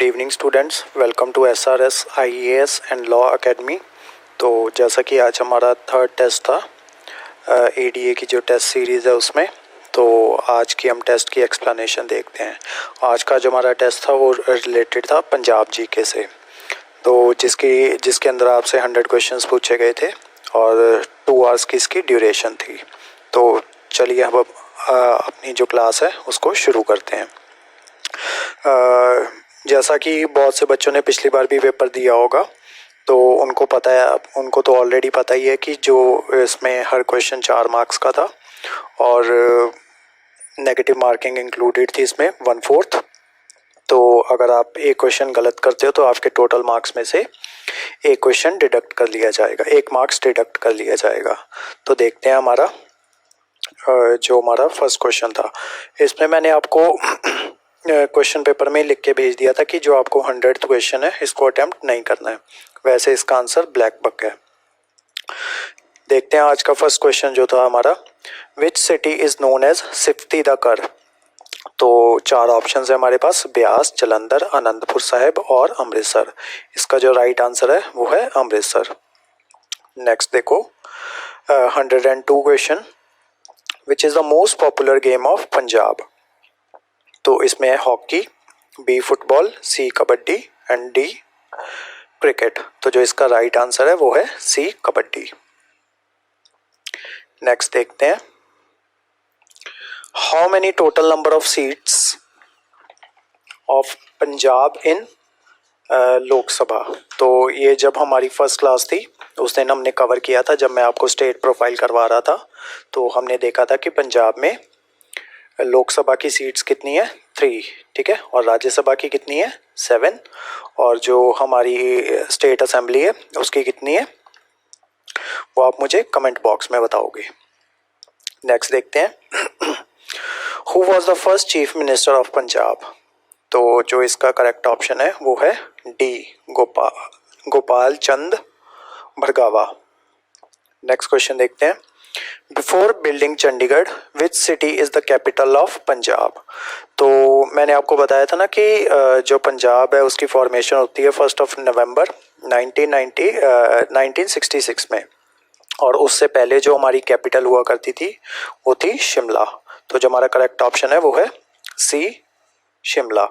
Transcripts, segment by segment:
Good evening students, welcome to SRS IAS and law academy. तो जैसा कि आज हमारा थर्ड टेस्ट था एडीए की जो टेस्ट सीरीज़ है उसमें, तो आज की हम टेस्ट की एक्सप्लेनेशन देखते हैं। आज का जो हमारा टेस्ट था वो रिलेटेड था पंजाब जीके से, तो जिसके अंदर आपसे 100 क्वेश्चंस पूछे गए थे और 2 आवर्स की इसकी ड्यूरेशन थी। तो चलिए अब अपनी जो क्लास है उसको शुरू करते हैं। जैसा कि बहुत से बच्चों ने पिछली बार भी पेपर दिया होगा, तो उनको पता है, उनको तो ऑलरेडी पता ही है कि जो इसमें हर क्वेश्चन 4 मार्क्स का था और नेगेटिव मार्किंग इंक्लूडेड थी इसमें 1/4। तो अगर आप एक क्वेश्चन गलत करते हो तो आपके टोटल मार्क्स में से एक क्वेश्चन डिडक्ट कर लिया जाएगा, 1 मार्क्स डिडक्ट कर लिया जाएगा। तो देखते हैं हमारा जो हमारा फर्स्ट क्वेश्चन था, इसमें मैंने आपको क्वेश्चन पेपर में लिख के भेज दिया था कि जो आपको 100th क्वेश्चन है इसको अटेम्प्ट नहीं करना है। वैसे इसका आंसर ब्लैक बक है। देखते हैं आज का फर्स्ट क्वेश्चन जो था हमारा, which city is known as सिफ्ती द कर। तो 4 ऑप्शन है हमारे पास, ब्यास, जलंधर, आनंदपुर साहिब और अमृतसर। इसका जो राइट आंसर है वो है अमृतसर। नेक्स्ट देखो 102 question, which is the most popular game of Punjab. तो इसमें है hockey, B football, C kabaddi and D cricket. तो जो इसका राइट आंसर है वो है सी कबड्डी। नेक्स्ट देखते हैं, how many total number of seats of Punjab in Lok Sabha. तो ये जब हमारी फर्स्ट क्लास थी उस दिन हमने कवर किया था, जब मैं आपको स्टेट प्रोफाइल करवा रहा था। तो हमने देखा था कि पंजाब में लोकसभा की सीट्स कितनी है, 3, ठीक है, और राज्यसभा की कितनी है, 7, और जो हमारी स्टेट असेंबली है उसकी कितनी है वो आप मुझे कमेंट बॉक्स में बताओगे। नेक्स्ट देखते हैं, who was the first chief minister of Punjab. तो जो इसका करेक्ट ऑप्शन है वो है D, Gopal Chand भरगावा। Next question देखते हैं, before building Chandigarh which city is the capital of Punjab. तो मैंने आपको बताया था ना कि जो पंजाब है उसकी फॉर्मेशन होती है 1 नवंबर 1966 में, और उससे पहले जो हमारी कैपिटल हुआ करती थी वो थी शिमला। तो जो हमारा करेक्ट ऑप्शन है वो है सी, शिमला।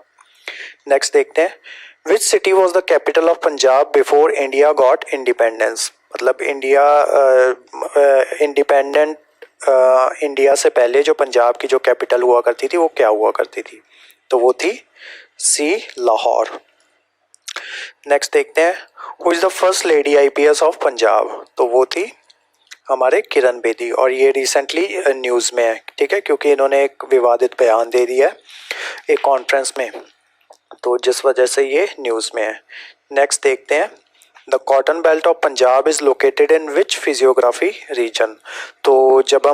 नेक्स्ट देखते हैं, which city was the capital of Punjab before India got independence. मतलब इंडिया से पहले जो पंजाब की जो कैपिटल हुआ करती थी वो क्या हुआ करती थी, तो वो थी सी, लाहौर। नेक्स्ट देखते हैं, who is the first lady IPS of Punjab. तो वो थी हमारे किरण बेदी, और ये रिसेंटली न्यूज़ में है, ठीक है, क्योंकि इन्होंने एक विवादित बयान दे दिया है एक कॉन्फ्रेंस में, तो जिस वजह से ये न्यूज़ में है। नेक्स्ट देखते हैं, the cotton belt of Punjab is located in which physiography region. तो जब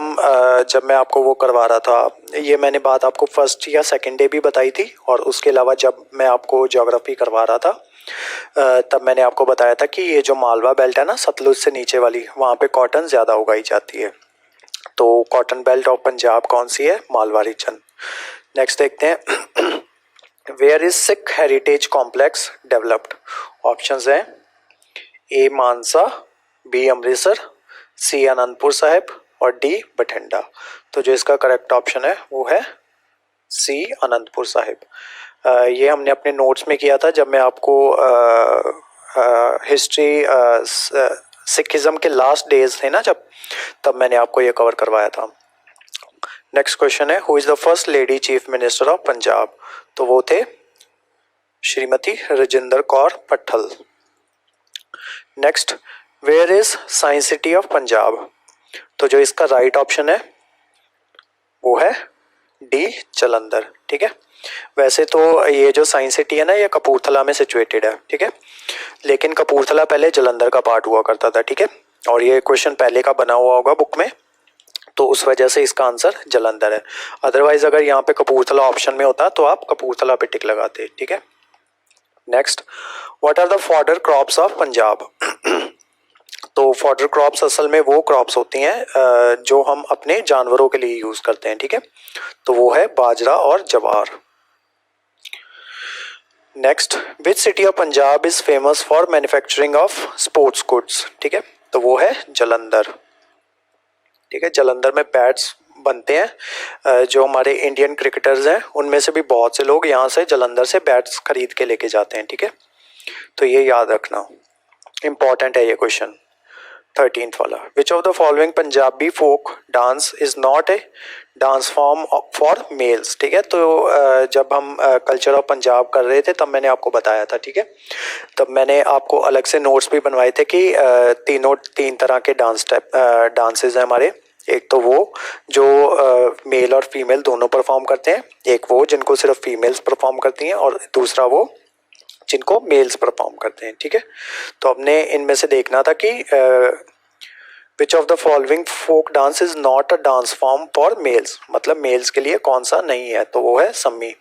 मैं आपको वो करवा रहा था, ये मैंने बात आपको फर्स्ट या सेकेंड डे भी बताई थी, और उसके अलावा जब मैं आपको ज्योग्राफी करवा रहा था तब मैंने आपको बताया था कि ये जो मालवा बेल्ट है ना, सतलुज से नीचे वाली, वहाँ पे कॉटन ज़्यादा उगाई जाती है। तो कॉटन बेल्ट ऑफ पंजाब कौन सी है, मालवा रीजन। नेक्स्ट देखते हैं, where is Sikh heritage complex developed. Options हैं A Mansa, B Amritsar, C Anandpur Sahib और डी बठिंडा। तो जो इसका करेक्ट ऑप्शन है वो है सी, आनंदपुर साहिब। ये हमने अपने नोट्स में किया था जब मैं आपको हिस्ट्री सिखिज़म के लास्ट डेज थे ना जब, तब मैंने आपको ये कवर करवाया था। नेक्स्ट क्वेश्चन है, who is the first lady chief minister of Punjab. तो वो थे Shrimati Rajinder Kaur Bhattal. Next, where is science city of Punjab. तो जो इसका राइट ऑप्शन है वो है डी, जलंधर, ठीक है। वैसे तो ये जो साइंस सिटी है ना, ये कपूरथला में सिचुएटेड है, ठीक है, लेकिन कपूरथला पहले जलंधर का पार्ट हुआ करता था, ठीक है, और ये क्वेश्चन पहले का बना हुआ होगा बुक में, तो उस वजह से इसका आंसर जलंधर है। अदरवाइज अगर यहाँ पे कपूरथला ऑप्शन में होता तो आप कपूरथला पे टिक लगाते, ठीक है। Next, what are the fodder crops of Punjab. तो फॉडर क्रॉप्स असल में वो क्रॉप्स होती हैं जो हम अपने जानवरों के लिए यूज़ करते हैं, ठीक है, तो वो है बाजरा और जवार। Next, which city of Punjab is famous for manufacturing of sports goods, ठीक है, तो वो है जलंधर। ठीक है, जलंधर में बैट्स बनते हैं। जो हमारे इंडियन क्रिकेटर्स हैं उनमें से भी बहुत से लोग यहाँ से जलंधर से बैट्स खरीद के लेके जाते हैं। ठीक है, तो ये याद रखना, इंपॉर्टेंट है ये क्वेश्चन। 13th वाला, which of the following Punjabi folk dance is not a dance form for males. ठीक है, तो जब हम कल्चर ऑफ पंजाब कर रहे थे तब मैंने आपको बताया था। ठीक है, तब मैंने आपको अलग से नोट्स भी बनवाए थे कि तीन तरह के डांसेस हैं हमारे। एक तो वो जो मेल और फीमेल दोनों परफॉर्म करते हैं, एक वो जिनको सिर्फ फीमेल्स परफॉर्म करती हैं, और दूसरा वो जिनको मेल्स परफॉर्म करते हैं। ठीक है, तो हमने इनमें से देखना था कि which of the following folk dance is not a dance form for males, मतलब मेल्स के लिए कौन सा नहीं है, तो वो है सम्मी।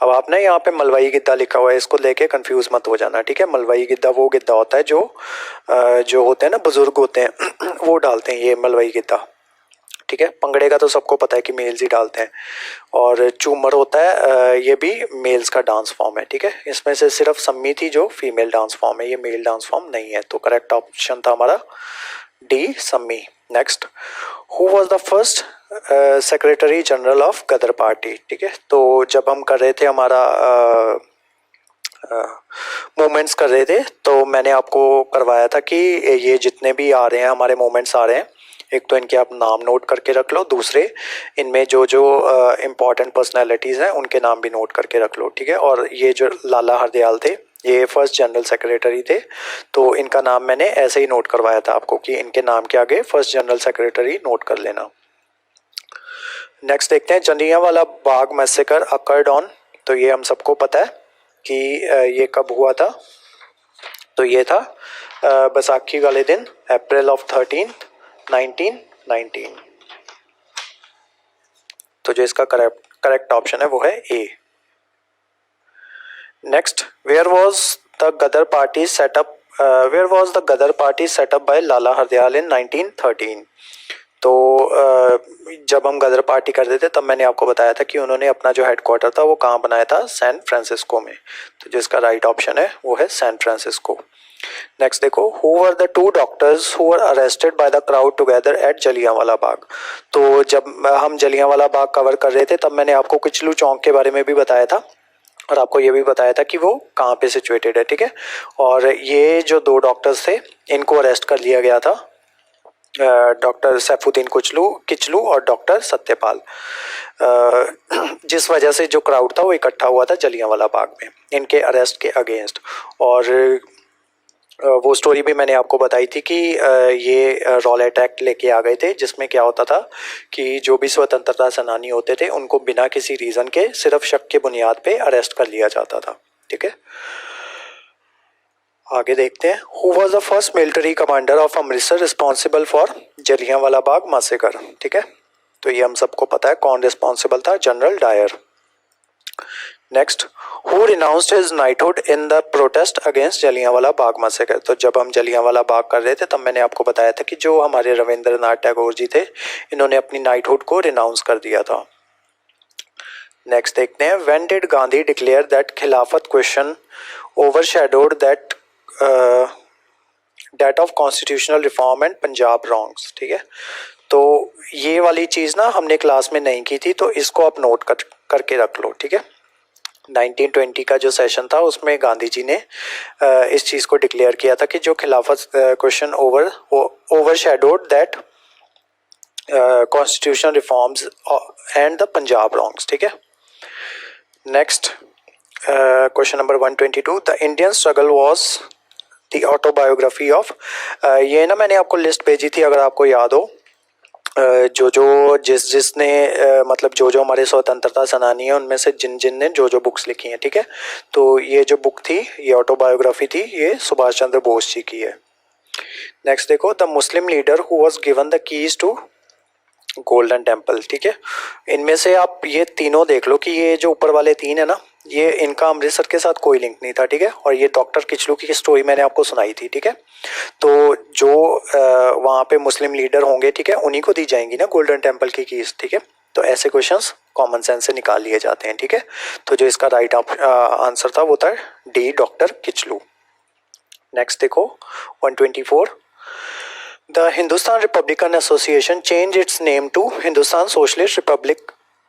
अब आपने यहाँ पे मलवई गिद्दा लिखा हुआ है, इसको लेके कंफ्यूज मत हो जाना। ठीक है, मलवई गिद्दा वो गिद्दा होता है जो होते हैं ना, बुजुर्ग होते हैं वो डालते हैं ये मलवई गिद्दा। ठीक है, पंगड़े का तो सबको पता है कि मेल्स ही डालते हैं, और चूमर होता है ये भी मेल्स का डांस फॉर्म है। ठीक है, इसमें से सिर्फ सम्मी थी जो फीमेल डांस फॉर्म है, ये मेल डांस फॉर्म नहीं है, तो करेक्ट ऑप्शन था हमारा D, Sammi. Next, who was the first secretary general of Ghadar party. ठीक है, तो जब हम कर रहे थे हमारा मूवमेंट्स कर रहे थे तो मैंने आपको करवाया था कि ये जितने भी आ रहे हैं हमारे मूवमेंट्स आ रहे हैं, एक तो इनके आप नाम नोट करके रख लो, दूसरे इनमें जो जो इम्पोर्टेंट पर्सनैलिटीज़ हैं उनके नाम भी नोट करके रख लो। ठीक है, और ये जो लाला हरदयाल थे ये फर्स्ट जनरल सेक्रेटरी थे, तो इनका नाम मैंने ऐसे ही नोट करवाया था आपको कि इनके नाम के आगे फर्स्ट जनरल सेक्रेटरी नोट कर लेना। नेक्स्ट देखते हैं, Jallianwala Bagh massacre occurred on, तो ये हम सबको पता है कि ये कब हुआ था, तो ये था बैसाखी वाले दिन, अप्रैल ऑफ 1919। तो जो इसका करेक्ट ऑप्शन है वो है A. Next, where was the Ghadar party set up by Lala Hardayal in 1913। तो जब हम गदर पार्टी करते थे तब मैंने आपको बताया था कि उन्होंने अपना जो हेडक्वार्टर था वो कहाँ बनाया था, सैन फ्रांसिस्को में, तो जिसका राइट ऑप्शन है वो है सैन फ्रांसिस्को। नेक्स्ट देखो, who were the two doctors who were arrested by the crowd together at Jallianwala Bagh. तो जब हम जलियांवाला बाग कवर कर रहे थे तब मैंने आपको किचलू चौक के बारे में भी बताया था, और आपको ये भी बताया था कि वो कहाँ पे सिचुएटेड है। ठीक है, और ये जो दो डॉक्टर्स थे इनको अरेस्ट कर लिया गया था, डॉक्टर सैफुद्दीन किचलू और डॉक्टर सत्यपाल, जिस वजह से जो क्राउड था वो इकट्ठा हुआ था जलियांवाला बाग में इनके अरेस्ट के अगेंस्ट। और वो स्टोरी भी मैंने आपको बताई थी कि ये रॉलेट एक्ट लेके आ गए थे, जिसमें क्या होता था कि जो भी स्वतंत्रता सेनानी होते थे उनको बिना किसी रीज़न के सिर्फ शक के बुनियाद पे अरेस्ट कर लिया जाता था। ठीक है, आगे देखते हैं, who was the first military commander of Amritsar responsible for Jallianwala Bagh massacre. ठीक है, तो ये हम सबको पता है कौन रिस्पॉन्सिबल था, General Dyer. Next, who renounced his knighthood in the protest against Jallianwala Bagh massacre. तो जब हम जलियांवाला बाग कर रहे थे तब मैंने आपको बताया था कि जो हमारे रविंद्रनाथ टैगोर जी थे इन्होंने अपनी नाइटहुड को रिनाउंस कर दिया था। नेक्स्ट देखते हैं, when did Gandhi declare that Khilafat question overshadowed that of constitutional reform and Punjab wrongs. ठीक है, तो ये वाली चीज़ ना हमने क्लास में नहीं की थी, तो इसको आप नोट करके रख लो। ठीक है, 1920 का जो सेशन था उसमें गांधी जी ने इस चीज़ को डिक्लेयर किया था कि जो खिलाफत question overshadowed that constitutional reforms and the Punjab wrongs. ठीक है, next question number 122, the Indian struggle was the autobiography of. ये ना मैंने आपको लिस्ट भेजी थी, अगर आपको याद हो, जिसने मतलब जो हमारे स्वतंत्रता सेनानी हैं उनमें से जिन ने जो बुक्स लिखी हैं। ठीक है, तो ये जो बुक थी ये ऑटोबायोग्राफी थी, ये सुभाष चंद्र बोस जी की है। नेक्स्ट देखो, the Muslim leader who was given the keys to Golden Temple. ठीक है, इनमें से आप ये तीनों देख लो कि ये जो ऊपर वाले तीन है ना, ये इनका अमृतसर के साथ कोई लिंक नहीं था। ठीक है, और ये डॉक्टर किचलू की स्टोरी मैंने आपको सुनाई थी। ठीक है, तो जो वहाँ पे मुस्लिम लीडर होंगे, ठीक है, उन्हीं को दी जाएंगी ना गोल्डन टेम्पल की कीज। ठीक है, तो ऐसे क्वेश्चंस कॉमन सेंस से निकाल लिए जाते हैं, ठीक है। तो जो इसका राइट आंसर था वो था डी, डॉक्टर किचलू। नेक्स्ट देखो 124, the Hindustan Republican Association change its name to Hindustan Socialist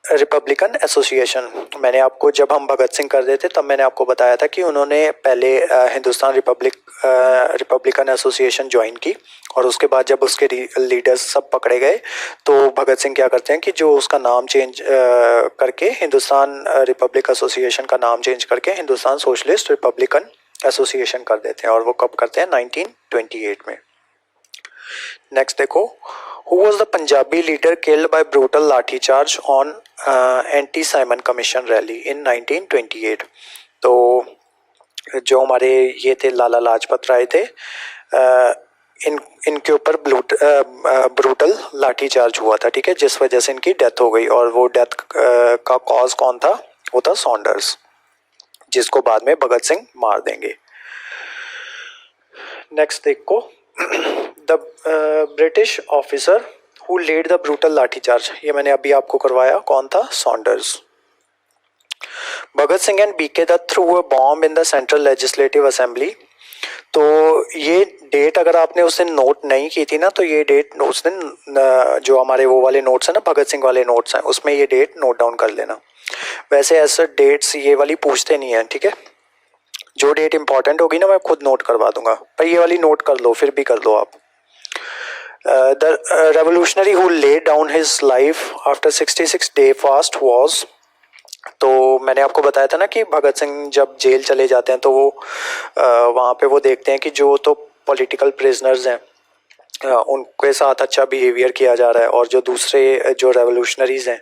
Republican Association. मैंने आपको, जब हम भगत सिंह कर रहे थे तब मैंने आपको बताया था कि उन्होंने पहले हिंदुस्तान रिपब्लिकन एसोसिएशन ज्वाइन की, और उसके बाद जब उसके लीडर्स सब पकड़े गए तो भगत सिंह क्या करते हैं कि जो उसका नाम चेंज करके हिंदुस्तान रिपब्लिक एसोसिएशन का नाम चेंज करके हिंदुस्तान सोशलिस्ट रिपब्लिकन एसोसिएशन कर देते हैं, और वो कब करते हैं 1928 में। नेक्स्ट देखो, who was the Punjabi leader killed by brutal lathi charge on anti Simon Commission rally in 1928। तो जो हमारे ये थे लाला लाजपत राय थे, इनके ऊपर ब्रूटल लाठीचार्ज हुआ था, ठीक है, जिस वजह से इनकी डेथ हो गई, और वो डेथ का कॉज कौन था, वो था सॉन्डर्स, जिसको बाद में भगत सिंह मार देंगे। नेक्स्ट देखो, the British officer who lead the brutal lathi charge, ये मैंने अभी आपको करवाया, कौन था, Saunders. Bhagat Singh and BK Dutt threw a bomb in the Central Legislative Assembly. तो ये डेट अगर आपने उस दिन नोट नहीं की थी ना, तो ये डेट उस दिन जो हमारे वो वाले नोट्स हैं ना, भगत सिंह वाले नोट्स हैं, उसमें ये डेट नोट डाउन कर लेना। वैसे ऐसे डेट्स ये वाली पूछते नहीं है, ठीक है। जो डेट इंपॉर्टेंट होगी ना मैं खुद नोट करवा दूंगा, पर ये वाली नोट कर लो, फिर भी कर लो आप। The revolutionary who laid down his life after 66 day fast was. तो मैंने आपको बताया था ना कि भगत सिंह जब जेल चले जाते हैं तो वो वहाँ पे वो देखते हैं कि जो तो पॉलिटिकल प्रिजनर्स हैं उनके साथ अच्छा बिहेवियर किया जा रहा है, और जो दूसरे जो रेवोल्यूशनरीज हैं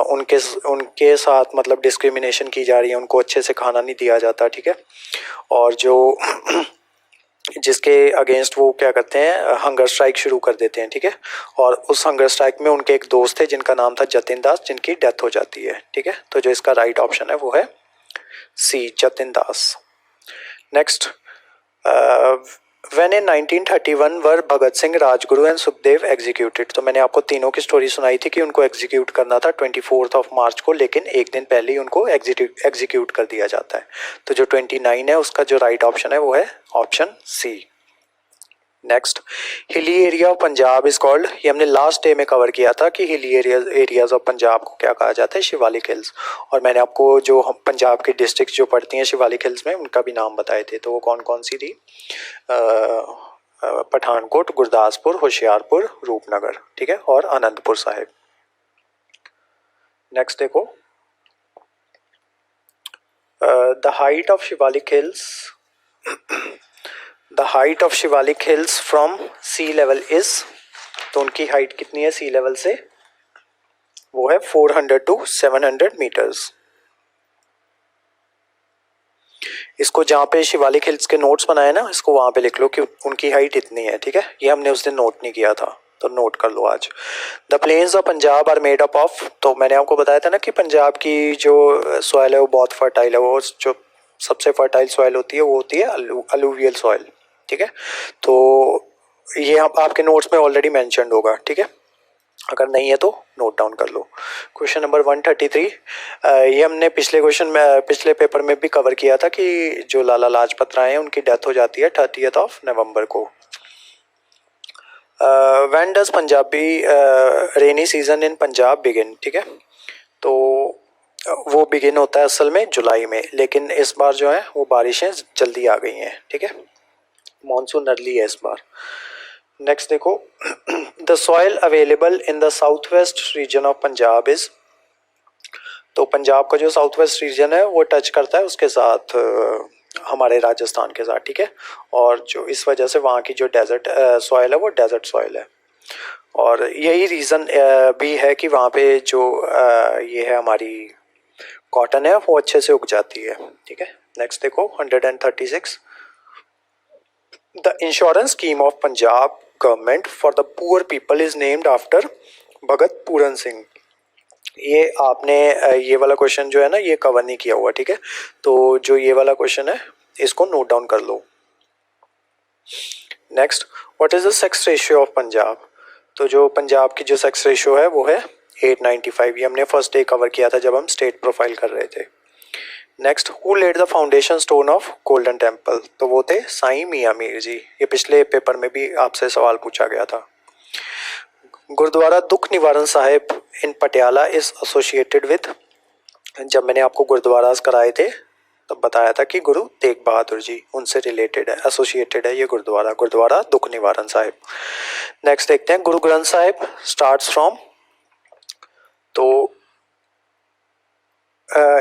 उनके उनके साथ मतलब डिस्क्रिमिनेशन की जा रही है, उनको अच्छे से खाना नहीं दिया जाता, ठीक है। और जो जिसके अगेंस्ट वो क्या करते हैं, हंगर स्ट्राइक शुरू कर देते हैं, ठीक है। और उस हंगर स्ट्राइक में उनके एक दोस्त थे जिनका नाम था जतिन दास, जिनकी डेथ हो जाती है, ठीक है। तो जो इसका राइट ऑप्शन है वो है C, Jatin Das. Next, when in 1931 were Bhagat Singh, Rajguru and Sukhdev executed. तो मैंने आपको तीनों की स्टोरी सुनाई थी कि उनको एग्जीक्यूट करना था 24 मार्च को, लेकिन एक दिन पहले ही उनको एग्जीक्यूट कर दिया जाता है। तो जो 29 है उसका जो राइट ऑप्शन है वो है option C. Next, hilly area of Punjab is called, ये हमने लास्ट डे में कवर किया था कि हिली एरियाज ऑफ पंजाब को क्या कहा जाता है, शिवालिक हिल्स। और मैंने आपको जो हम पंजाब की डिस्ट्रिक्ट जो पड़ती हैं शिवालिक हिल्स में उनका भी नाम बताए थे, तो वो कौन कौन सी थी, पठानकोट, गुरदासपुर, होशियारपुर, रूपनगर, ठीक है, और आनंदपुर साहिब। नेक्स्ट देखो, the height of Shivalik hills, the height of Shivalik hills from sea level is, तो उनकी हाइट कितनी है सी लेवल से, वो है 400 to 700 मीटर्स। इसको जहाँ पे शिवालिक हिल्स के नोट्स बनाए ना, इसको वहाँ पे लिख लो कि उनकी हाइट इतनी है, ठीक है। ये हमने उस दिन नोट नहीं किया था, तो नोट कर लो आज। The plains of Punjab are made up of, तो मैंने आपको बताया था ना कि पंजाब की जो सॉइल है वो बहुत फर्टाइल है, वो जो सबसे फर्टाइल सॉइल होती है वो होती है अलूवियल सॉइल, ठीक है। तो ये आपके नोट्स में ऑलरेडी मैंशनड होगा, ठीक है, अगर नहीं है तो नोट डाउन कर लो। क्वेश्चन नंबर 133, ये हमने पिछले क्वेश्चन में पिछले पेपर में भी कवर किया था कि जो लाला लाजपत राय हैं उनकी डेथ हो जाती है 30 नवंबर को। When does Punjabi rainy season in Punjab begin, ठीक है। तो वो बिगिन होता है असल में जुलाई में, लेकिन इस बार जो है वो बारिशें जल्दी आ गई हैं, ठीक है, मानसून अर्ली है इस बार। नेक्स्ट देखो, the soil available in the south west region of Punjab is, तो पंजाब का जो साउथ वेस्ट रीजन है वो टच करता है उसके साथ हमारे राजस्थान के साथ, ठीक है। और जो इस वजह से वहाँ की जो डेजर्ट सॉइल है वो डेजर्ट सॉइल है, और यही रीज़न भी है कि वहाँ पे जो ये है हमारी कॉटन है वो अच्छे से उग जाती है, ठीक है। नेक्स्ट देखो 136, the insurance scheme of Punjab government for the poor people is named after Bhagat Puran Singh. ये आपने ये वाला क्वेश्चन जो है ना ये कवर नहीं किया हुआ, ठीक है। तो जो ये वाला क्वेश्चन है इसको नोट डाउन कर लो। Next, what is the sex ratio of Punjab, तो जो पंजाब की जो सेक्स रेशियो है वो है 895, ये हमने फर्स्ट डे कवर किया था जब हम स्टेट प्रोफाइल कर रहे थे। Next, who lead the foundation stone of Golden Temple, तो वो थे साईं मियां मीर जी। ये पिछले पेपर में भी आपसे सवाल पूछा गया था। गुरुद्वारा दुख निवारण साहिब इन पटियाला इज एसोसिएटेड विद, जब मैंने आपको गुरुद्वारा कराए थे तब बताया था कि गुरु तेग बहादुर जी उनसे रिलेटेड है, एसोसिएटेड है ये गुरुद्वारा, गुरुद्वारा दुख निवारण साहिब। नेक्स्ट देखते हैं, गुरु ग्रंथ साहिब स्टार्ट्स फ्रॉम, तो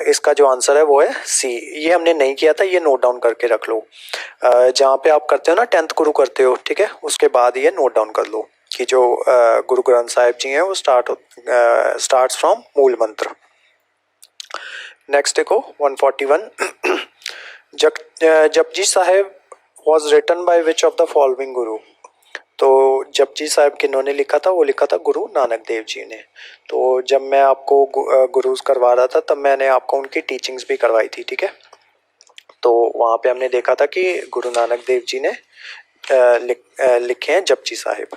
इसका जो आंसर है वो है सी। ये हमने नहीं किया था, ये नोट डाउन करके रख लो। जहाँ पे आप करते हो ना 10th गुरु करते हो, ठीक है, उसके बाद ये नोट डाउन कर लो कि जो गुरु ग्रंथ साहिब जी हैं वो स्टार्ट्स फ्रॉम मूल मंत्र। नेक्स्ट देखो 141, Japji Sahib was written by which of the following guru, तो जपजी साहिब किन्होंने लिखा था, वो लिखा था गुरु नानक देव जी ने। तो जब मैं आपको गुरुज करवा रहा था तब मैंने आपको उनकी टीचिंग्स भी करवाई थी, ठीक है। तो वहाँ पे हमने देखा था कि गुरु नानक देव जी ने लिखे हैं जपजी साहिब।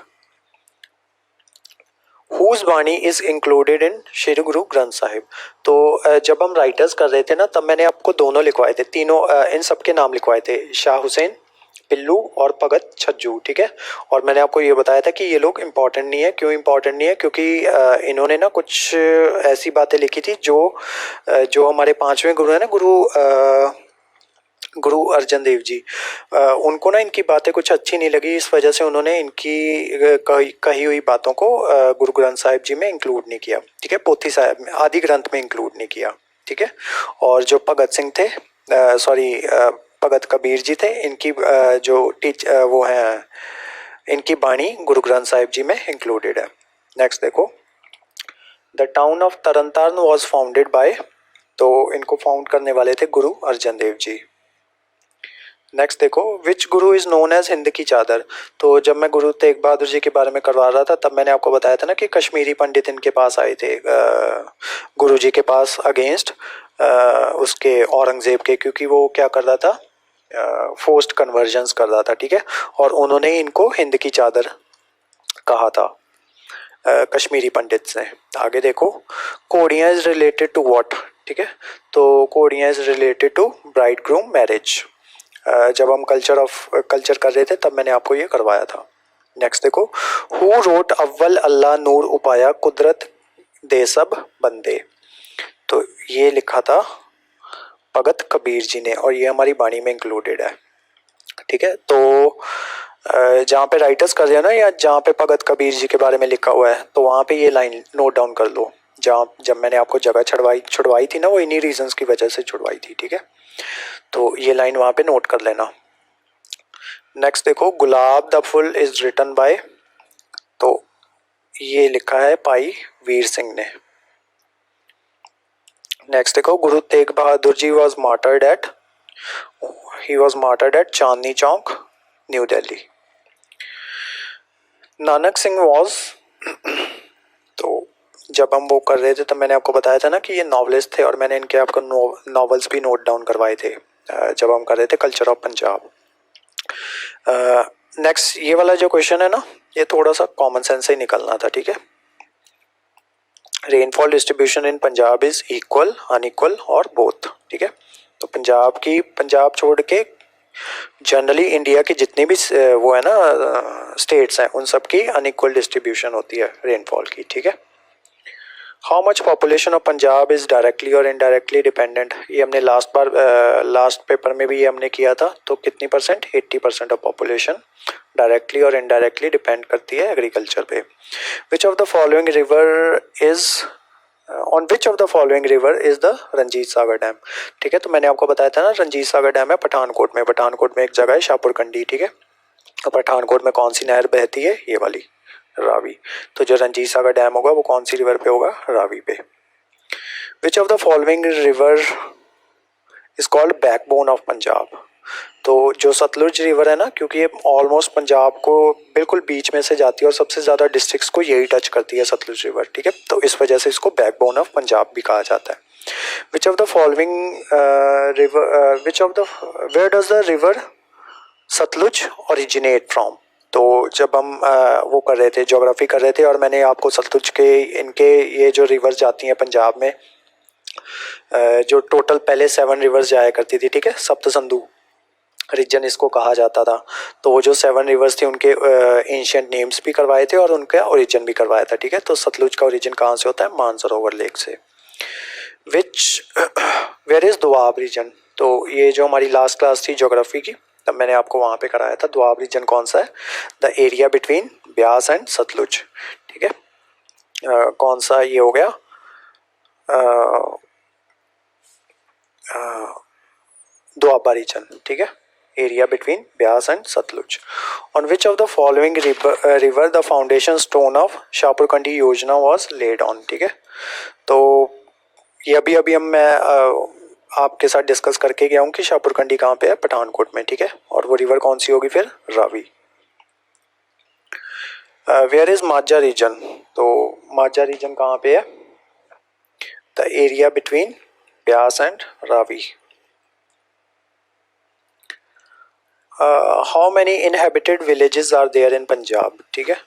हुज वाणी is included in Shri Guru Granth Sahib, तो जब हम राइटर्स कर रहे थे ना तब मैंने आपको दोनों लिखवाए थे, तीनों इन सब के नाम लिखवाए थे, शाह हुसैन, पिल्लू और भगत छज्जू, ठीक है। और मैंने आपको ये बताया था कि ये लोग इम्पोर्टेंट नहीं है। क्यों इम्पोर्टेंट नहीं है? क्योंकि इन्होंने ना कुछ ऐसी बातें लिखी थी जो हमारे पांचवें गुरु हैं ना, गुरु अर्जन देव जी, उनको ना इनकी बातें कुछ अच्छी नहीं लगी, इस वजह से उन्होंने इनकी कही हुई बातों को गुरु ग्रंथ साहिब जी में इंक्लूड नहीं किया, ठीक है, पोथी साहिब में, आदि ग्रंथ में इंक्लूड नहीं किया, ठीक है। और जो भगत सिंह थे, भगत कबीर जी थे, इनकी वो हैं, इनकी बाणी गुरु ग्रंथ साहिब जी में इंक्लूडेड है। नेक्स्ट देखो, the town of Tarn Taran was founded bye, तो इनको फाउंड करने वाले थे गुरु अर्जन देव जी। नेक्स्ट देखो, विच गुरु इज नोन एज हिंद की चादर, तो जब मैं गुरु तेग बहादुर जी के बारे में करवा रहा था तब मैंने आपको बताया था ना कि कश्मीरी पंडित इनके पास आए थे गुरु जी के पास अगेंस्ट उसके औरंगजेब के, क्योंकि वो क्या कर रहा था, फोर्स्ड कन्वर्जन्स कर रहा था, ठीक है। और उन्होंने इनको हिंद की चादर कहा था कश्मीरी पंडित से। आगे देखो, कोडियाँ इज रिलेटेड टू व्हाट, ठीक है, तो कोडियाँ is related to bride groom marriage. जब हम कल्चर कर रहे थे तब मैंने आपको ये करवाया था। नेक्स्ट देखो, हु रोट अव्वल अल्लाह नूर उपाया कुदरत दे सब बंदे, तो ये लिखा था भगत कबीर जी ने और ये हमारी बाणी में इंक्लूडेड है, ठीक है। तो जहाँ पे राइटर्स कर रहे हैं ना, या जहाँ पे भगत कबीर जी के बारे में लिखा हुआ है, तो वहाँ पे ये लाइन नोट डाउन कर लो। जब मैंने आपको जगह छुड़वाई थी ना, वो इन्हीं रीजंस की वजह से छुड़वाई थी, ठीक है। तो ये लाइन वहाँ पे नोट कर लेना। नेक्स्ट देखो, गुलाब द फुल इज रिटन बाय, तो ये लिखा है भाई वीर सिंह ने। नेक्स्ट देखो, Guru Tegh Bahadur ji was martyred at Chandni Chowk, new Delhi. Nanak Singh was, तो जब हम वो कर रहे थे तो मैंने आपको बताया था ना कि ये नॉवलिस्ट थे और मैंने इनके आपको नॉवेल्स भी नोट डाउन करवाए थे जब हम कर रहे थे कल्चर ऑफ पंजाब। नेक्स्ट ये वाला जो क्वेश्चन है ना, ये थोड़ा सा कॉमन सेंस से ही निकलना था, ठीक है। Rainfall distribution in Punjab is equal, unequal और बोथ, ठीक है। तो पंजाब छोड़ के जनरली इंडिया की जितनी भी वो है ना स्टेट्स हैं, उन सब की अनइक्वल डिस्ट्रीब्यूशन होती है रेनफॉल की, ठीक है। How much population of Punjab is directly और इनडायरेक्टली डिपेंडेंट, ये हमने लास्ट पेपर में भी ये हमने किया था। तो कितनी परसेंट? 80% ऑफ पॉपुलेशन डायरेक्टली और इनडायरेक्टली डिपेंड करती है एग्रीकल्चर पे। Which of the following river is on which of the following river is the Ranjit Sagar dam, ठीक है। तो मैंने आपको बताया था ना, रंजीत सागर डैम है पठानकोट में एक जगह है शाहपुर कंडी, ठीक है। तो पठानकोट में कौन सी नहर बहती है? ये वाली, रावी। तो जो रंजीत सागर डैम होगा वो कौन सी रिवर पे होगा? रावी पे। Which of the following river is called backbone of Punjab, तो जो सतलुज रिवर है ना, क्योंकि ये ऑलमोस्ट पंजाब को बिल्कुल बीच में से जाती है और सबसे ज़्यादा डिस्ट्रिक्ट्स को यही टच करती है सतलुज रिवर, ठीक है। तो इस वजह से इसको बैकबोन ऑफ पंजाब भी कहा जाता है। Which of the following river where does the river Sutlej originate from, तो जब हम वो कर रहे थे, ज्योग्राफी कर रहे थे, और मैंने आपको सतलुज के इनके ये जो रिवर्स जाती हैं पंजाब में, जो टोटल पहले 7 रिवर्स जाया करती थी, ठीक है, सप्त सिंधु रीजन इसको कहा जाता था। तो वो जो 7 रिवर्स थे उनके एंशियंट नेम्स भी करवाए थे और उनका ओरिजिन भी करवाया था, ठीक है। तो सतलुज का ओरिजिन कहाँ से होता है? मानसरोवर लेक से। विच वेयर इज दोआब रीजन? तो ये जो हमारी लास्ट क्लास थी ज्योग्राफी की, तब मैंने आपको वहाँ पे कराया था। दोआब रीजन कौन सा है? The area between Beas and Sutlej, ठीक है। कौन सा ये हो गया? दोआबा रीजन, ठीक है, area between Beas and Sutlej. On which of the following river the foundation stone of Shahpurkandi योजना वॉज लेड ऑन, ठीक है। तो ये अभी मैं आपके साथ डिस्कस करके गया हूँ कि शाहपुरकंडी कहाँ पे है? पठानकोट में, ठीक है। और वो रिवर कौन सी होगी फिर? Ravi. Where is Majha region? तो माझा रीजन कहाँ पे है? The area between Beas and Ravi. How many inhabited villages are there in Punjab, ठीक है।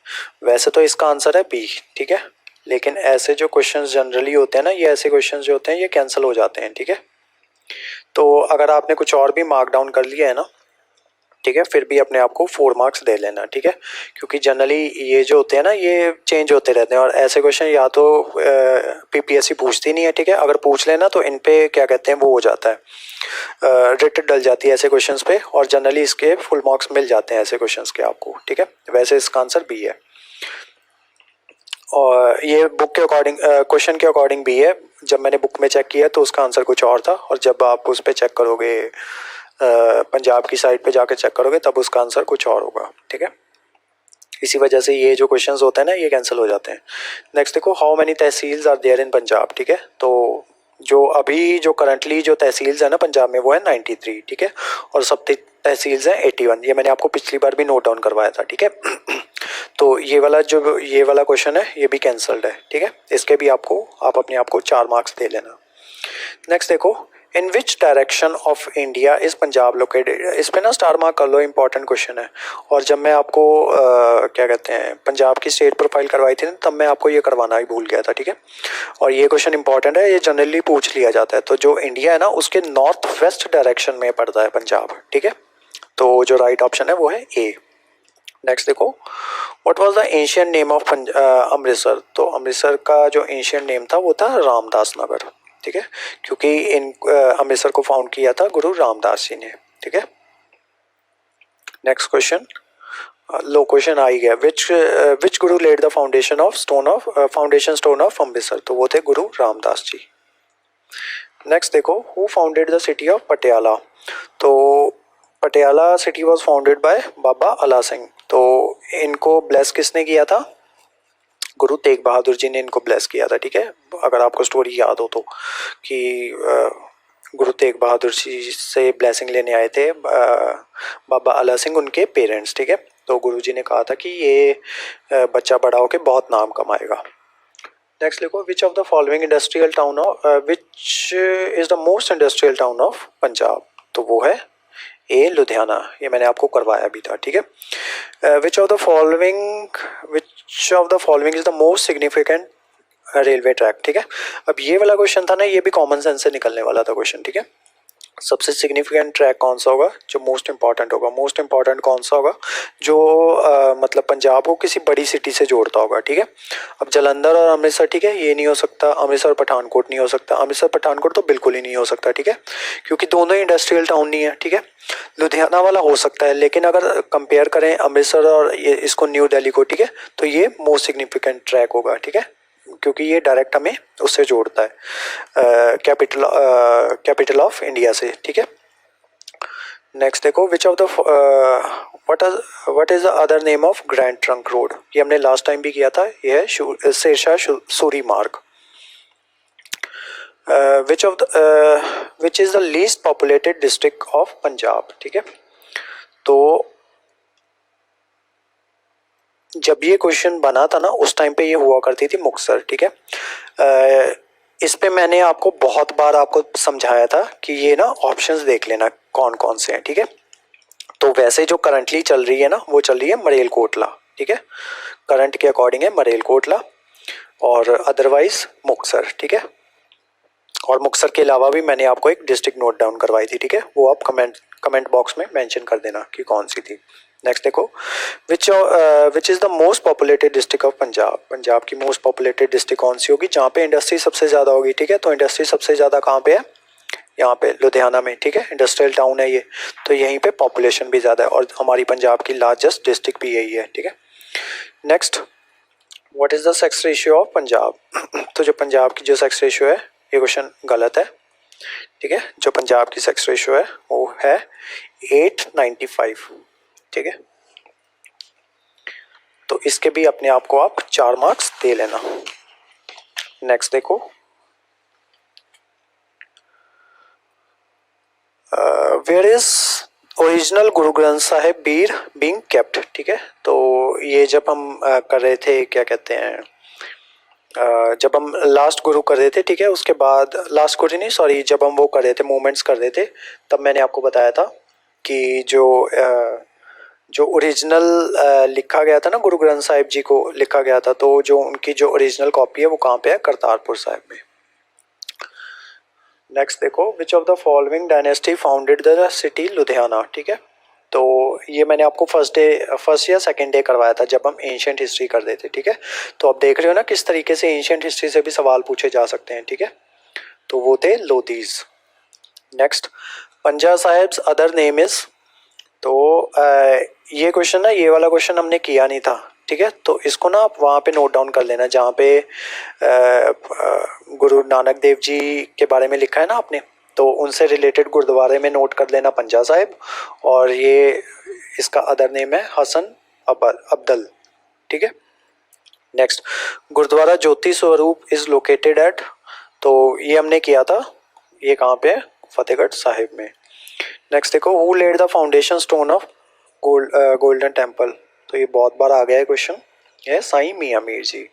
वैसे तो इसका आंसर है बी, ठीक है, लेकिन ऐसे जो क्वेश्चंस जनरली होते हैं ना, ये ऐसे क्वेश्चंस जो होते हैं ये कैंसिल हो जाते हैं, ठीक है। तो अगर आपने कुछ और भी मार्क डाउन कर लिया है ना, ठीक है, फिर भी अपने आप को 4 मार्क्स दे लेना, ठीक है, क्योंकि जनरली ये जो होते हैं ना ये चेंज होते रहते हैं, और ऐसे क्वेश्चन या तो पीपीएससी पूछती नहीं है, ठीक है। अगर पूछ लेना तो इन पे क्या कहते हैं वो हो जाता है, रिट डल जाती है ऐसे क्वेश्चंस पे, और जनरली इसके फुल मार्क्स मिल जाते हैं ऐसे क्वेश्चंस के आपको, ठीक है। वैसे इसका आंसर बी है, और ये बुक के अकॉर्डिंग, क्वेश्चन के अकॉर्डिंग भी है। जब मैंने बुक में चेक किया तो उसका आंसर कुछ और था, और जब आप उस पर चेक करोगे पंजाब की साइट पे जाकर चेक करोगे तब उसका आंसर कुछ और होगा, ठीक है। इसी वजह से ये जो क्वेश्चंस होते हैं ना ये कैंसिल हो जाते हैं। नेक्स्ट देखो, how many tehsils are there in Punjab, ठीक है। तो जो अभी जो करंटली जो तहसील्स है ना पंजाब में वो है 93, ठीक है, और सब तहसील्स हैं 81। ये मैंने आपको पिछली बार भी नोट डाउन करवाया था, ठीक है। तो ये वाला क्वेश्चन है ये भी कैंसल्ड है, ठीक है। इसके भी आप अपने आप को 4 मार्क्स दे लेना। नेक्स्ट देखो, in which direction of India is Punjab located? इस पे ना स्टार मार्क कर लो, इंपॉर्टेंट क्वेश्चन है। और जब मैं आपको क्या कहते हैं पंजाब की स्टेट प्रोफाइल करवाई थी ना, तब मैं आपको ये करवाना ही भूल गया था, ठीक है। और ये क्वेश्चन इंपॉर्टेंट है, ये जनरली पूछ लिया जाता है। तो जो इंडिया है ना उसके नॉर्थ वेस्ट डायरेक्शन में पड़ता है पंजाब, ठीक है। तो जो राइट ऑप्शन है वो है ए। नेक्स्ट देखो, what was the ancient name of Amritsar? तो अमृतसर का जो एंशियंट नेम था वो था रामदास नगर, ठीक है, क्योंकि इन अमृतसर को फाउंड किया था गुरु रामदास जी ने, ठीक है। नेक्स्ट क्वेश्चन, लो क्वेश्चन आ ही गया। Which Guru led the foundation stone of Amritsar? तो वो थे गुरु रामदास जी। नेक्स्ट देखो, who founded the city of Patiala? तो Patiala city was founded by Baba Ala Singh. तो इनको ब्लेस किसने किया था? गुरु तेग बहादुर जी ने इनको ब्लेस किया था, ठीक है। अगर आपको स्टोरी याद हो तो, कि गुरु तेग बहादुर जी से ब्लेसिंग लेने आए थे बाबा अला सिंह, उनके पेरेंट्स, ठीक है। तो गुरु जी ने कहा था कि ये बच्चा बड़ा होकर बहुत नाम कमाएगा। नेक्स्ट देखो, which of the following industrial town of which is the most industrial town of Punjab? तो वो है ए लुधियाना। ये मैंने आपको करवाया भी था, ठीक है। Which of the following is the most significant railway track, ठीक है। अब ये वाला क्वेश्चन था ना, ये भी कॉमन सेंस से निकलने वाला था क्वेश्चन, ठीक है। सबसे सिग्निफिकेंट ट्रैक कौन सा होगा जो मोस्ट इंपॉर्टेंट होगा? मोस्ट इंपॉर्टेंट कौन सा होगा जो मतलब पंजाब को किसी बड़ी सिटी से जोड़ता होगा, ठीक है। अब जलंधर और अमृतसर, ठीक है, ये नहीं हो सकता। अमृतसर पठानकोट नहीं हो सकता। अमृतसर पठानकोट तो बिल्कुल ही नहीं हो सकता, ठीक है, क्योंकि दोनों ही इंडस्ट्रियल टाउन नहीं है, ठीक है। लुधियाना वाला हो सकता है, लेकिन अगर कंपेयर करें अमृतसर और ये इसको न्यू दिल्ली को, ठीक है, तो ये मोस्ट सिग्निफिकेंट ट्रैक होगा, ठीक है, क्योंकि ये डायरेक्ट हमें उससे जोड़ता है कैपिटल ऑफ इंडिया से, ठीक है। नेक्स्ट देखो, which of the what is the other name of grand trunk road? ये हमने लास्ट टाइम भी किया था, ये है शेरशाह सूरी मार्ग। Which is the least populated district of Punjab, ठीक है। तो जब ये क्वेश्चन बना था ना उस टाइम पे ये हुआ करती थी मुक्तसर, ठीक है। इस पे मैंने आपको बहुत बार आपको समझाया था कि ये ना ऑप्शंस देख लेना कौन कौन से हैं, ठीक है। तो वैसे जो करंटली चल रही है ना वो चल रही है मरेलकोटला, ठीक है, करंट के अकॉर्डिंग है मरेलकोटला, और अदरवाइज मुक्तसर, ठीक है। और मुक्तसर के अलावा भी मैंने आपको एक डिस्ट्रिक्ट नोट डाउन करवाई थी, ठीक है, वो आप कमेंट बॉक्स में मेंशन कर देना कि कौन सी थी। नेक्स्ट देखो, विच is the most populated district of Punjab. Punjab की मोस्ट पॉपुलेटेड डिस्ट्रिक्ट कौन सी होगी जहाँ पे इंडस्ट्री सबसे ज़्यादा होगी, ठीक है। तो इंडस्ट्री सबसे ज़्यादा कहाँ पे है, यहाँ पे लुधियाना में, ठीक है, इंडस्ट्रियल टाउन है ये, तो यहीं पे पॉपुलेशन भी ज़्यादा है और हमारी पंजाब की लार्जेस्ट डिस्ट्रिक्ट भी यही है, ठीक है। Next, what is the sex ratio of Punjab. तो जो पंजाब की जो सेक्स रेशियो है, ये क्वेश्चन गलत है, ठीक है। जो पंजाब की सेक्स रेशियो है वो है 8:95, ठीक है। तो इसके भी अपने आप को आप 4 मार्क्स दे लेना। नेक्स्ट देखो, where is original Guru Granth Sahib being kept, ठीक है। तो ये जब हम कर रहे थे, क्या कहते हैं, जब हम लास्ट गुरु कर रहे थे, ठीक है, उसके बाद लास्ट गुरु नहीं सॉरी, जब हम वो कर रहे थे मूवमेंट्स कर रहे थे, तब मैंने आपको बताया था कि जो ओरिजिनल लिखा गया था ना, गुरु ग्रंथ साहिब जी को लिखा गया था, तो जो उनकी जो ओरिजिनल कॉपी है वो कहाँ पे है, करतारपुर साहिब में। नेक्स्ट देखो, which of the following dynasty founded the city Ludhiana, ठीक है। तो ये मैंने आपको फर्स्ट या सेकंड डे करवाया था जब हम एंशियंट हिस्ट्री कर रहे थे, ठीक है। तो आप देख रहे हो ना किस तरीके से एंशियंट हिस्ट्री से भी सवाल पूछे जा सकते हैं, ठीक है। तो वो थे लोधीज। नेक्स्ट, पंजा साहिब्स अदर नेम इज, तो ये क्वेश्चन ना, ये वाला क्वेश्चन हमने किया नहीं था, ठीक है। तो इसको ना आप वहाँ पे नोट डाउन कर लेना जहाँ पे गुरु नानक देव जी के बारे में लिखा है ना आपने, तो उनसे रिलेटेड गुरुद्वारे में नोट कर लेना पंजा साहिब, और ये इसका अदर नेम है हसन अब्दल, ठीक है। नेक्स्ट, गुरुद्वारा ज्योति स्वरूप इज लोकेटेड एट, तो ये हमने किया था, ये कहाँ पे है, फतेहगढ़ साहिब में। नेक्स्ट देखो, who lead the foundation stone of Golden Temple, तो ये बहुत बार आ गया है क्वेश्चन, ये Sain Mian Mir ji.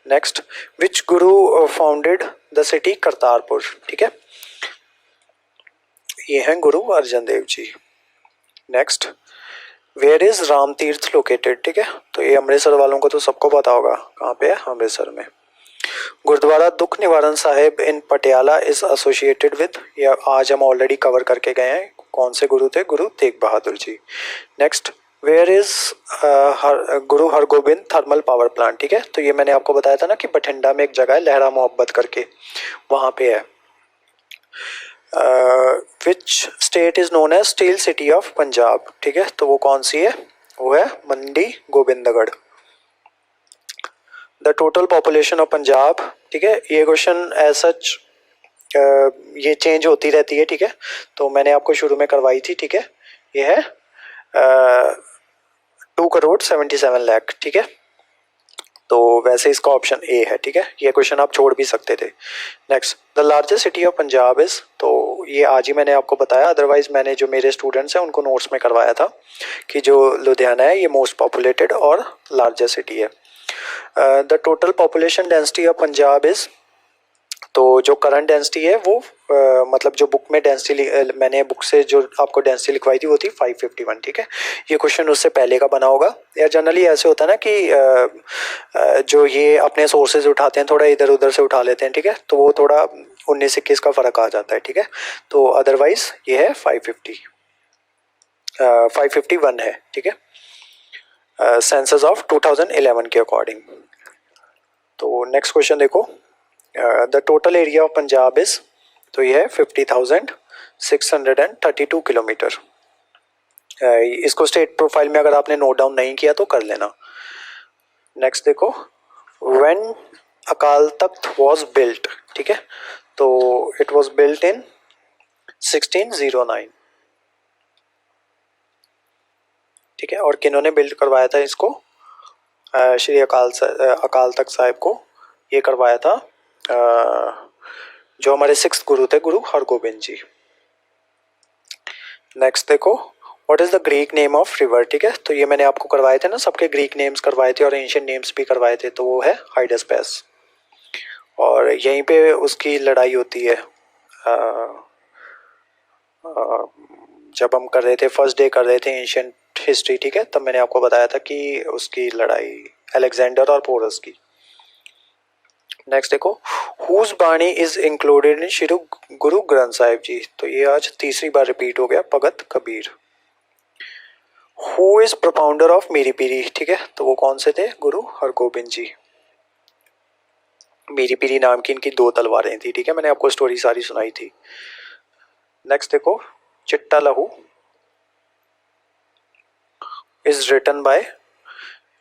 Next, which guru founded the city Kartarpur, ठीक है, ये हैं Guru Arjan Dev ji. Next, where is Ram तीर्थ लोकेटेड, ठीक है, तो ये अमृतसर वालों को तो सबको पता होगा कहाँ पे है, अमृतसर में। गुरुद्वारा दुख निवारण साहिब इन पटियाला इज एसोसिएटेड विद, या आज हम ऑलरेडी कवर करके गए हैं, कौन से गुरु थे, गुरु तेग बहादुर जी। Next, where is Guru Hargobind thermal power plant, ठीक है, तो ये मैंने आपको बताया था ना कि बठिंडा में एक जगह है लहरा मोहब्बत करके, वहाँ पे है। Which state is known as steel city of Punjab, ठीक है, तो वो कौन सी है, वो है Mandi Gobindgarh. The total population of Punjab, ठीक है, ये क्वेश्चन एज सच ये चेंज होती रहती है, ठीक है, तो मैंने आपको शुरू में करवाई थी, ठीक है, ये है 2,77,00,000, ठीक है, तो वैसे इसका ऑप्शन ए है, ठीक है, ये क्वेश्चन आप छोड़ भी सकते थे। Next, the largest city of Punjab is, तो ये आज ही मैंने आपको बताया, अदरवाइज मैंने जो मेरे स्टूडेंट्स हैं उनको नोट्स में करवाया था कि जो लुधियाना है ये मोस्ट पॉपुलेटेड और लार्जेस्ट सिटी है। The total population density of Punjab is, तो जो करंट डेंसिटी है वो मतलब जो बुक में डेंसिटी मैंने बुक से जो आपको डेंसिटी लिखवाई थी वो थी 551, ठीक है। ये क्वेश्चन उससे पहले का बना होगा, या जनरली ऐसे होता है ना कि जो ये अपने सोर्सेज उठाते हैं थोड़ा इधर उधर से उठा लेते हैं, ठीक है, तो वो थोड़ा 19-21 का फ़र्क आ जाता है, ठीक है। तो अदरवाइज ये है 551 है, ठीक है, सेंसस ऑफ 2011 के अकॉर्डिंग। तो नेक्स्ट क्वेश्चन देखो, the total area of Punjab is, तो ये है 50,632 किलोमीटर। इसको स्टेट प्रोफाइल में अगर आपने नोट डाउन नहीं किया तो कर लेना। नेक्स्ट देखो, when Akal Takht was built, ठीक है, तो इट वाज बिल्ट इन 1609, ठीक है, और किन्होंने बिल्ड करवाया था इसको, श्री अकाल तख्त साहिब को ये करवाया था जो हमारे 6th गुरु थे, गुरु हरगोबिंद जी। नेक्स्ट देखो, what is the Greek name of river, ठीक है, तो ये मैंने आपको करवाए थे ना, सबके ग्रीक नेम्स करवाए थे और एंशियंट नेम्स भी करवाए थे, तो वो है हाइडेस्पेस, और यहीं पे उसकी लड़ाई होती है जब हम कर रहे थे फर्स्ट डे कर रहे थे एंशियंट हिस्ट्री, ठीक है, तब मैंने आपको बताया था कि उसकी लड़ाई अलेक्जेंडर और पोरस की। नेक्स्ट देखो, हुज बाणी is included in Shri Guru Granth Sahib जी, तो ये आज तीसरी बार रिपीट हो गया, Bhagat Kabir. Who is propounder of Miri Piri, ठीक है, तो वो कौन से थे, गुरु हरगोबिंद जी। मीरी पीरी नाम की इनकी 2 तलवारें थी, ठीक है, मैंने आपको स्टोरी सारी सुनाई थी। नेक्स्ट देखो, चिट्टा Lahu is written by,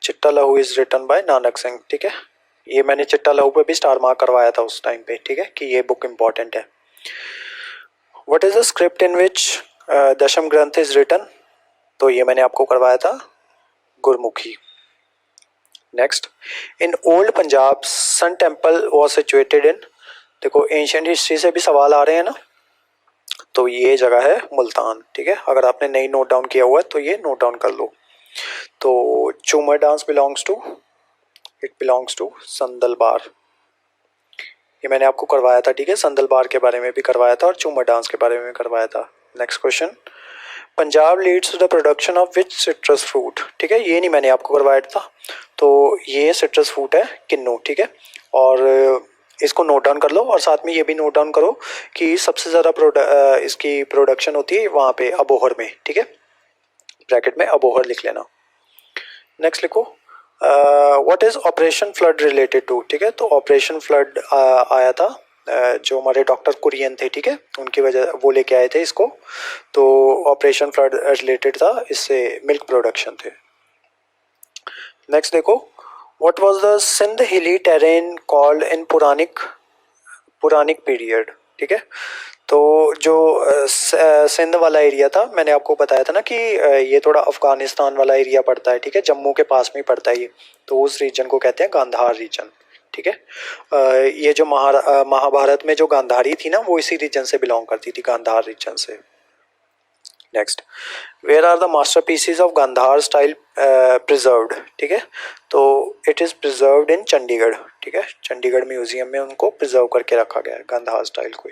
Chitta Lahu is written by Nanak Singh, ठीक है, ये मैंने चिट्टा लहू पे भी स्टार मार्क करवाया था उस टाइम पे, ठीक है, कि ये बुक इंपॉर्टेंट है। What is the script in which Dasam Granth is written, तो ये मैंने आपको करवाया था Gurmukhi. Next, in old Punjab sun temple was situated in, देखो एंशियंट हिस्ट्री से भी सवाल आ रहे हैं ना, तो ये जगह है मुल्तान, ठीक है, अगर आपने नहीं नोट डाउन किया हुआ है तो ये नोट डाउन कर लो। तो Jhumar dance belongs to, it belongs to Sandal Bar, ये मैंने आपको करवाया था, ठीक है, संदलबार के बारे में भी करवाया था और चूमर डांस के बारे में भी करवाया था। Next question, Punjab leads to the production of which citrus fruit, ठीक है, ये नहीं मैंने आपको करवाया था, तो ये सिट्रस फ्रूट है किन्नू, ठीक है, और इसको नोट डाउन कर लो और साथ में ये भी नोट डाउन करो कि सबसे ज़्यादा इसकी प्रोडक्शन होती है वहाँ पे अबोहर में, ठीक है, ब्रैकेट में अबोहर लिख लेना। नेक्स्ट लिखो, what is operation flood related to, ठीक है, तो ऑपरेशन फ्लड आया था जो हमारे डॉक्टर कुरियन थे, ठीक है, उनकी वजह वो लेके आए थे इसको, तो ऑपरेशन फ्लड रिलेटेड था, इससे मिल्क प्रोडक्शन थे। नेक्स्ट देखो, what was the Sindh hilly terrain called in puranic period, ठीक है, तो जो सिंध वाला एरिया था, मैंने आपको बताया था ना कि ये थोड़ा अफगानिस्तान वाला एरिया पड़ता है, ठीक है, जम्मू के पास में ही पड़ता है ये, तो उस रीजन को कहते हैं गांधार रीजन, ठीक है, ये जो महाभारत में जो गांधारी थी ना, वो इसी रीजन से बिलोंग करती थी, गांधार रीजन से। Next, where are the master pieces of Gandhara style preserved, ठीक है, तो it is preserved in Chandigarh, ठीक है, चंडीगढ़ म्यूजियम में उनको प्रिजर्व करके रखा गया है गांधार स्टाइल को।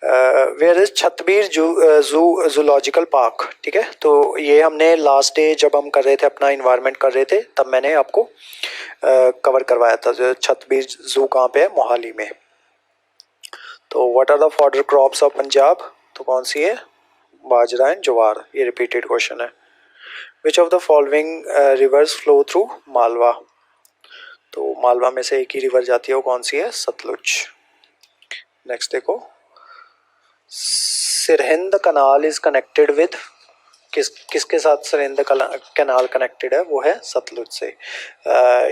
Where is Chhatbir zoological park, ठीक है, तो ये हमने लास्ट डे जब हम कर रहे थे अपना इन्वायरमेंट कर रहे थे तब मैंने आपको कवर करवाया था, जो छतबीर जू कहाँ पे है, मोहाली में। तो what are the fodder crops of Punjab, तो कौन सी है, बाजरा एंड ज्वार, ये रिपीटेड क्वेश्चन है। Which of the following rivers flow through Malwa, तो मालवा में से एक ही रिवर जाती है, वो कौन सी है, सतलुज। नेक्स्ट देखो, सिरहिंद कनाल इज कनेक्टेड विद, किसके साथ सिरहिंद कनाल कनेक्टेड है, वो है सतलुज से।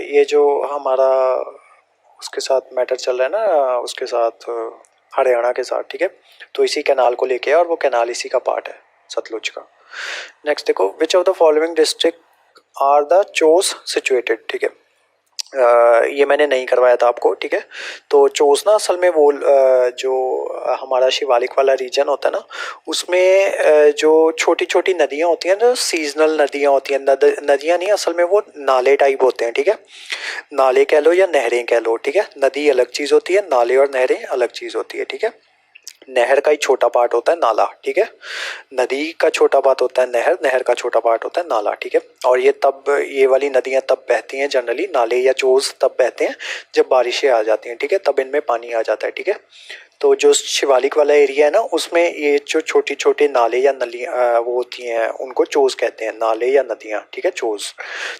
ये जो हमारा उसके साथ मैटर चल रहा है ना, उसके साथ हरियाणा के साथ, ठीक है, तो इसी कैनाल को लेके और वो कैनाल इसी का पार्ट है, सतलुज का। नेक्स्ट देखो, which of the following district are the Chos situated, ठीक है, ये मैंने नहीं करवाया था आपको, ठीक है, तो चोस ना असल में वो जो हमारा शिवालिक वाला रीजन होता है ना, उसमें जो छोटी छोटी नदियाँ होती हैं ना, सीजनल नदियाँ होती हैं, नदियाँ नहीं असल में वो नाले टाइप होते हैं, ठीक है, नाले कह लो या नहरें कह लो, ठीक है, नदी अलग चीज़ होती है, नाले और नहरें अलग चीज़ होती है, ठीक है, नहर का ही छोटा पार्ट होता है नाला, ठीक है, नदी का छोटा पार्ट होता है नहर, नहर का छोटा पार्ट होता है नाला, ठीक है, और ये वाली नदियाँ तब बहती हैं जनरली, नाले या चोस तब बहते हैं जब बारिशें आ जाती हैं, ठीक है, तब इनमें पानी आ जाता है, ठीक है, तो जो शिवालिक वाला एरिया है ना, उसमें ये जो छोटी छोटे नाले या नलियाँ वो होती हैं, उनको चोस कहते हैं, नाले या नदियाँ, ठीक है, चोस।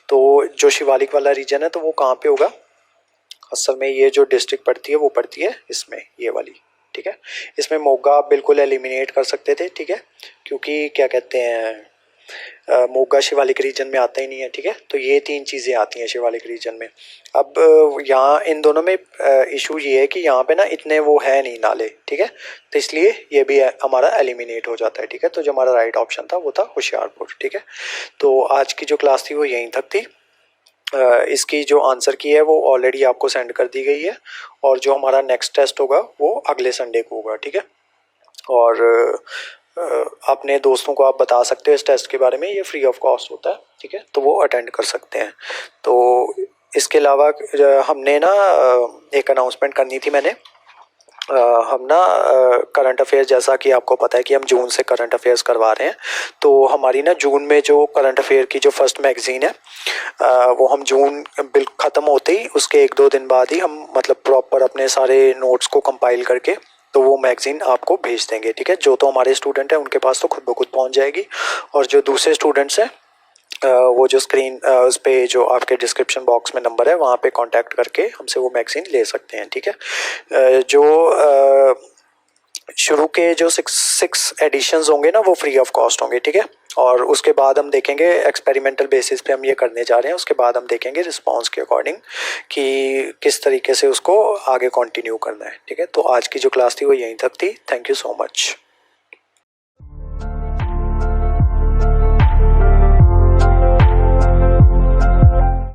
तो जो शिवालिक वाला रीजन है तो वो कहाँ पे होगा, असल में ये जो डिस्ट्रिक्ट पड़ती है वो पड़ती है इसमें, ये वाली, ठीक है, इसमें मोगा आप बिल्कुल एलिमिनेट कर सकते थे, ठीक है, क्योंकि क्या कहते हैं मोगा शिवालिक रीजन में आता ही नहीं है, ठीक है, तो ये 3 चीज़ें आती हैं शिवालिक रीजन में। अब यहाँ इन दोनों में इशू ये है कि यहाँ पे ना इतने वो है नहीं नाले, ठीक है, तो इसलिए ये भी हमारा एलिमिनेट हो जाता है, ठीक है, तो जो हमारा राइट ऑप्शन था वो था होशियारपुर, ठीक है। तो आज की जो क्लास थी वो यहीं तक थी। इसकी जो आंसर की है वो ऑलरेडी आपको सेंड कर दी गई है, और जो हमारा नेक्स्ट टेस्ट होगा वो अगले संडे को होगा, ठीक है, और अपने दोस्तों को आप बता सकते हो इस टेस्ट के बारे में, ये फ्री ऑफ कॉस्ट होता है, ठीक है, तो वो अटेंड कर सकते हैं। तो इसके अलावा हमने ना एक अनाउंसमेंट करनी थी मैंने हम ना करंट अफेयर, जैसा कि आपको पता है कि हम जून से करंट अफेयर्स करवा रहे हैं, तो हमारी ना जून में जो करंट अफेयर की जो फर्स्ट मैगज़ीन है वो हम जून बिल ख़त्म होते ही उसके 1-2 दिन बाद ही हम मतलब प्रॉपर अपने सारे नोट्स को कंपाइल करके तो वो मैगज़ीन आपको भेज देंगे, ठीक है। जो तो हमारे स्टूडेंट हैं उनके पास तो खुद ब खुद पहुंच जाएगी, और जो दूसरे स्टूडेंट्स हैं वो जो स्क्रीन उस पे जो आपके डिस्क्रिप्शन बॉक्स में नंबर है वहाँ पे कांटेक्ट करके हमसे वो मैगज़ीन ले सकते हैं, ठीक है। जो शुरू के जो सिक्स एडिशंस होंगे ना वो फ्री ऑफ कॉस्ट होंगे, ठीक है। और उसके बाद हम देखेंगे, एक्सपेरिमेंटल बेसिस पे हम ये करने जा रहे हैं, उसके बाद हम देखेंगे रिस्पांस के अकॉर्डिंग कि किस तरीके से उसको आगे कंटिन्यू करना है, ठीक है। तो आज की जो क्लास थी वो यहीं तक थी। Thank you so much.